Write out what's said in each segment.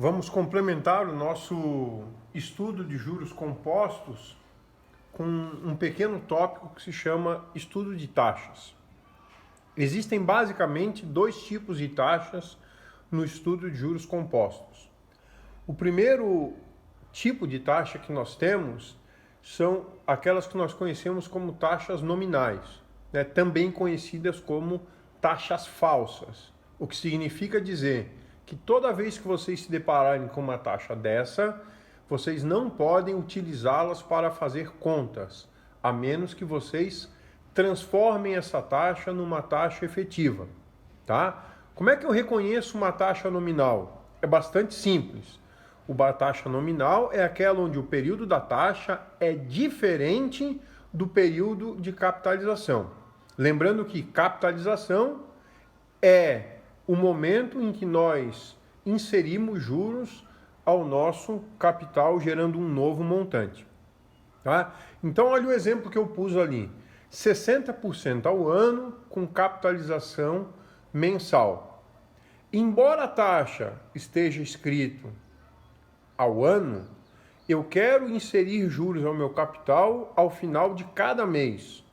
Vamos complementar o nosso estudo de juros compostos com um pequeno tópico que se chama estudo de taxas. Existem basicamente dois tipos de taxas no estudo de juros compostos. O primeiro tipo de taxa que nós temos são aquelas que nós conhecemos como taxas nominais, né? Também conhecidas como taxas falsas, o que significa dizer que toda vez que vocês se depararem com uma taxa dessa, vocês não podem utilizá-las para fazer contas, a menos que vocês transformem essa taxa numa taxa efetiva, tá? Como é que eu reconheço uma taxa nominal? É bastante simples. Uma taxa nominal é aquela onde o período da taxa é diferente do período de capitalização. Lembrando que capitalização é o momento em que nós inserimos juros ao nosso capital, gerando um novo montante. Tá? Então, olha o exemplo que eu pus ali. 60% ao ano com capitalização mensal. Embora a taxa esteja escrito ao ano, eu quero inserir juros ao meu capital ao final de cada mês,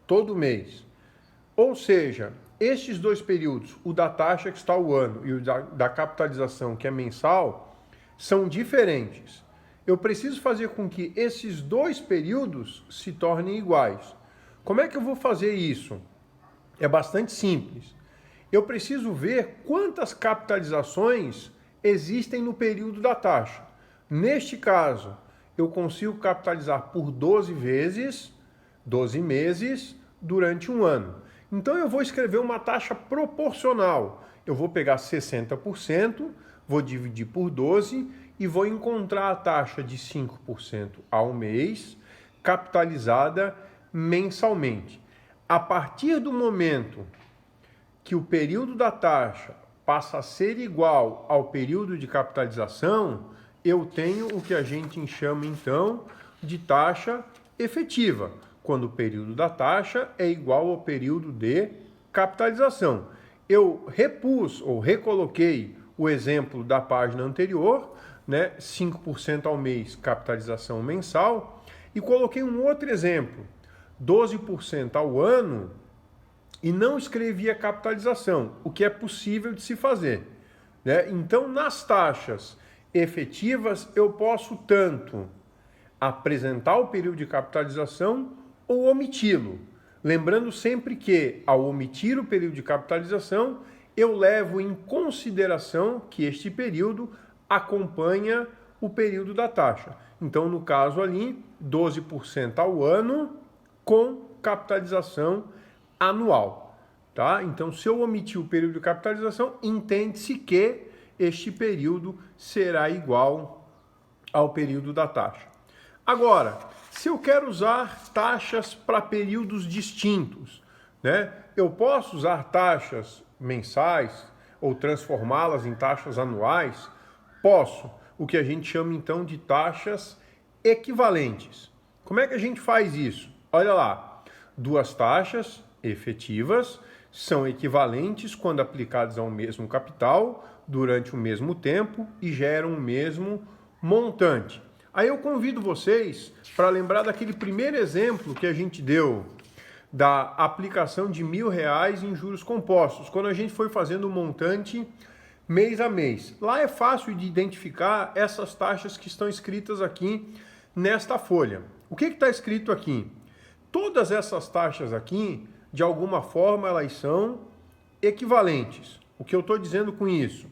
todo mês. Ou seja, estes dois períodos, o da taxa que está ao ano e o da capitalização que é mensal, são diferentes. Eu preciso fazer com que esses dois períodos se tornem iguais. Como é que eu vou fazer isso? É bastante simples. Eu preciso ver quantas capitalizações existem no período da taxa. Neste caso, eu consigo capitalizar por 12 vezes, 12 meses, durante um ano. Então eu vou escrever uma taxa proporcional. Eu vou pegar 60%, vou dividir por 12 e vou encontrar a taxa de 5% ao mês, capitalizada mensalmente. A partir do momento que o período da taxa passa a ser igual ao período de capitalização, eu tenho o que a gente chama então de taxa efetiva, quando o período da taxa é igual ao período de capitalização. Eu repus ou recoloquei o exemplo da página anterior, né, 5% ao mês, capitalização mensal, e coloquei um outro exemplo, 12% ao ano, e não escrevi a capitalização, o que é possível de se fazer, né? Então, nas taxas efetivas, eu posso tanto apresentar o período de capitalização ou omiti-lo. Lembrando sempre que, ao omitir o período de capitalização, eu levo em consideração que este período acompanha o período da taxa. Então, no caso ali, 12% ao ano com capitalização anual. Tá? Então, se eu omitir o período de capitalização, entende-se que este período será igual ao período da taxa. Agora, se eu quero usar taxas para períodos distintos, né? Eu posso usar taxas mensais ou transformá-las em taxas anuais? Posso, o que a gente chama então de taxas equivalentes. Como é que a gente faz isso? Olha lá, duas taxas efetivas são equivalentes quando aplicadas ao mesmo capital durante o mesmo tempo e geram o mesmo montante. Aí eu convido vocês para lembrar daquele primeiro exemplo que a gente deu da aplicação de R$ 1.000 em juros compostos, quando a gente foi fazendo o montante mês a mês. Lá é fácil de identificar essas taxas que estão escritas aqui nesta folha. O que está escrito aqui? Todas essas taxas aqui, de alguma forma, elas são equivalentes. O que eu estou dizendo com isso?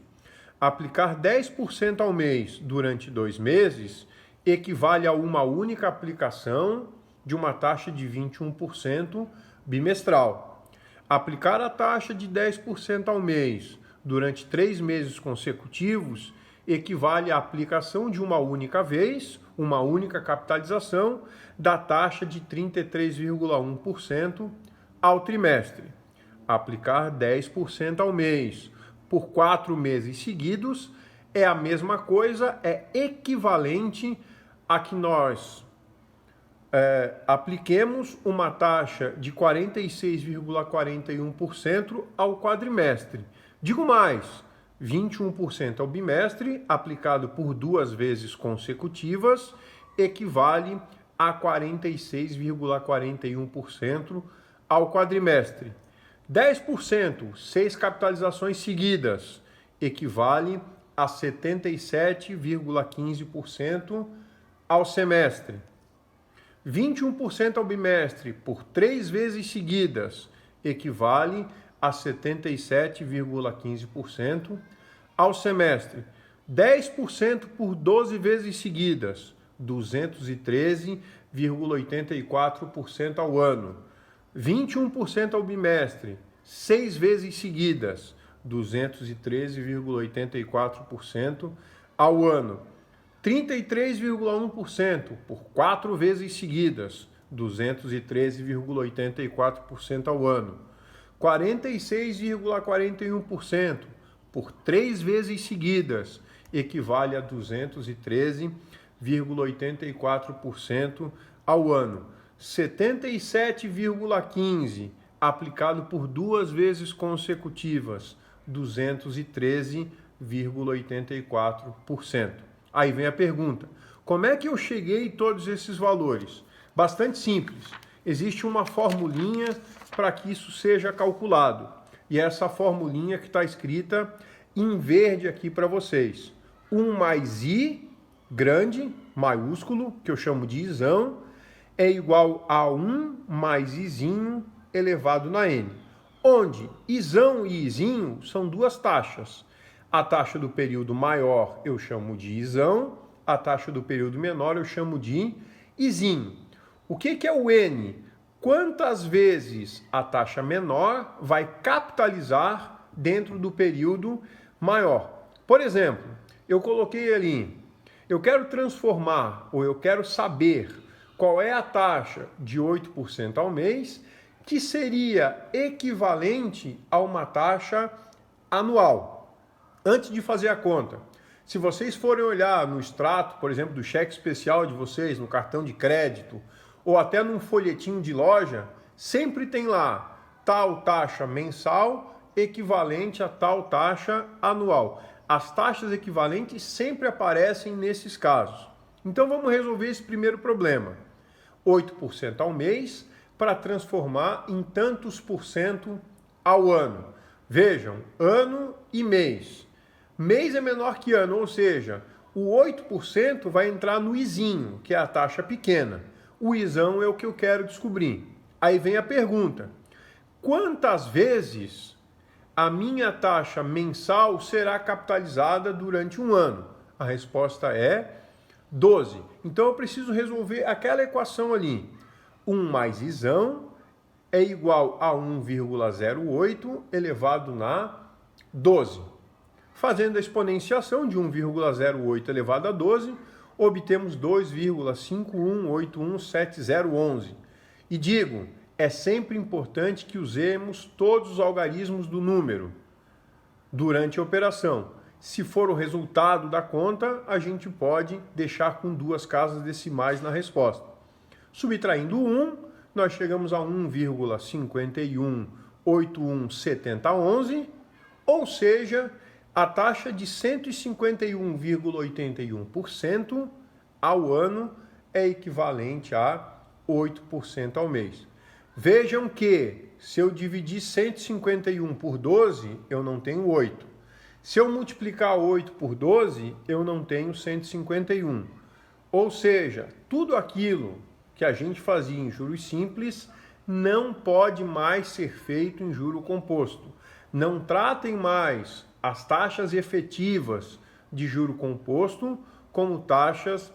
Aplicar 10% ao mês durante 2 meses equivale a uma única aplicação de uma taxa de 21% bimestral. Aplicar a taxa de 10% ao mês durante 3 meses consecutivos equivale à aplicação de uma única vez, uma única capitalização da taxa de 33,1% ao trimestre. Aplicar 10% ao mês por 4 meses seguidos é a mesma coisa, é equivalente a que nós apliquemos uma taxa de 46,41% ao quadrimestre. Digo mais, 21% ao bimestre, aplicado por 2 vezes consecutivas, equivale a 46,41% ao quadrimestre. 10%, 6 capitalizações seguidas, equivale a 77,15% ao semestre. 21% ao bimestre por 3 vezes seguidas, equivale a 77,15% ao semestre. 10% por 12 vezes seguidas, 213,84% ao ano. 21% ao bimestre, 6 vezes seguidas, 213,84% ao ano. 33,1% por 4 vezes seguidas, 213,84% ao ano. 46,41% por 3 vezes seguidas, equivale a 213,84% ao ano. 77,15% aplicado por 2 vezes consecutivas, 213,84%. Aí vem a pergunta: como é que eu cheguei a todos esses valores? Bastante simples. Existe uma formulinha para que isso seja calculado. E essa formulinha que está escrita em verde aqui para vocês. 1 mais I, grande, maiúsculo, que eu chamo de Izão, é igual a 1 mais Izinho elevado na N. Onde Izão e Izinho são duas taxas. A taxa do período maior eu chamo de Izão, a taxa do período menor eu chamo de Izinho. O que é o N? Quantas vezes a taxa menor vai capitalizar dentro do período maior? Por exemplo, eu coloquei ali, eu quero transformar, ou eu quero saber qual é a taxa de 8% ao mês, que seria equivalente a uma taxa anual. Antes de fazer a conta, se vocês forem olhar no extrato, por exemplo, do cheque especial de vocês, no cartão de crédito, ou até num folhetinho de loja, sempre tem lá tal taxa mensal equivalente a tal taxa anual. As taxas equivalentes sempre aparecem nesses casos. Então vamos resolver esse primeiro problema. 8% ao mês para transformar em tantos por cento ao ano. Vejam, ano e mês. Mês é menor que ano, ou seja, o 8% vai entrar no Izinho, que é a taxa pequena. O Izão é o que eu quero descobrir. Aí vem a pergunta: quantas vezes a minha taxa mensal será capitalizada durante um ano? A resposta é 12. Então eu preciso resolver aquela equação ali. 1 mais Izão é igual a 1,08 elevado na 12. Fazendo a exponenciação de 1,08 elevado a 12, obtemos 2,51817011. E digo, é sempre importante que usemos todos os algarismos do número durante a operação. Se for o resultado da conta, a gente pode deixar com 2 casas decimais na resposta. Subtraindo 1, nós chegamos a 1,51817011, ou seja, a taxa de 151,81% ao ano é equivalente a 8% ao mês. Vejam que, se eu dividir 151 por 12, eu não tenho 8. Se eu multiplicar 8 por 12, eu não tenho 151. Ou seja, tudo aquilo que a gente fazia em juros simples não pode mais ser feito em juro composto. Não tratem mais as taxas efetivas de juro composto como taxas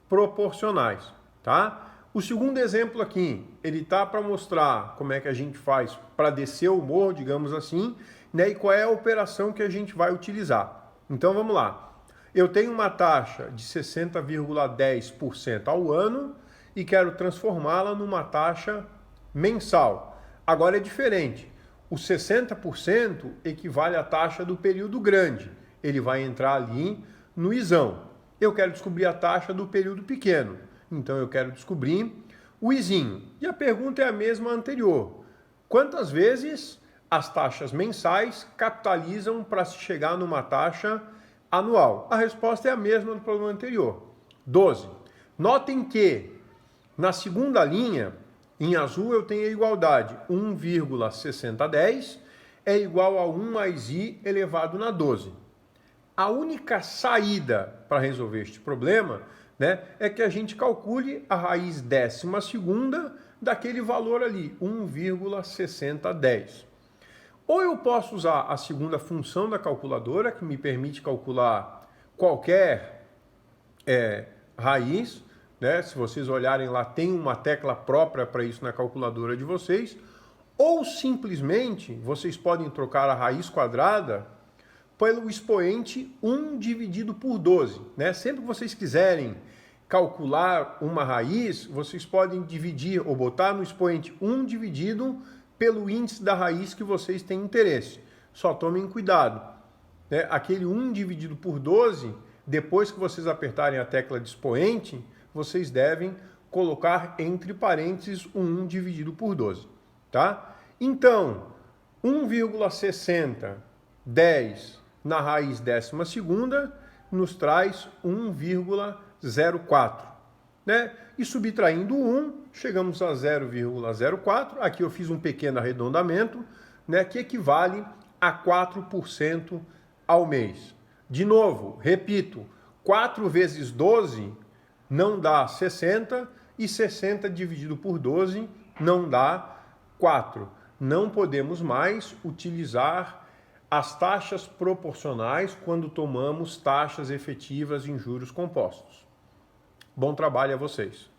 proporcionais, tá? O segundo exemplo aqui, ele tá para mostrar como é que a gente faz para descer o morro, digamos assim, né? E qual é a operação que a gente vai utilizar. Então vamos lá. Eu tenho uma taxa de 60,10% ao ano e quero transformá-la numa taxa mensal. Agora é diferente. O 60% equivale à taxa do período grande. Ele vai entrar ali no Izão. Eu quero descobrir a taxa do período pequeno. Então eu quero descobrir o Izinho. E a pergunta é a mesma anterior. Quantas vezes as taxas mensais capitalizam para se chegar numa taxa anual? A resposta é a mesma do problema anterior, 12. Notem que na segunda linha, em azul, eu tenho a igualdade 1,6010 é igual a 1 mais i elevado na 12. A única saída para resolver este problema, né, é que a gente calcule a raiz 12ª daquele valor ali, 1,6010. Ou eu posso usar a segunda função da calculadora, que me permite calcular qualquer raiz, né? Se vocês olharem lá, tem uma tecla própria para isso na calculadora de vocês. Ou simplesmente, vocês podem trocar a raiz quadrada pelo expoente 1 dividido por 12. Né? Sempre que vocês quiserem calcular uma raiz, vocês podem dividir ou botar no expoente 1 dividido pelo índice da raiz que vocês têm interesse. Só tomem cuidado. Né? Aquele 1 dividido por 12, depois que vocês apertarem a tecla de expoente, vocês devem colocar entre parênteses o 1 dividido por 12. Tá? Então, 1,6010 na raiz 12ª nos traz 1,04. Né? E subtraindo 1, chegamos a 0,04. Aqui eu fiz um pequeno arredondamento, né, que equivale a 4% ao mês. De novo, repito, 4 vezes 12 não dá 60 e 60 dividido por 12 não dá 4. Não podemos mais utilizar as taxas proporcionais quando tomamos taxas efetivas em juros compostos. Bom trabalho a vocês.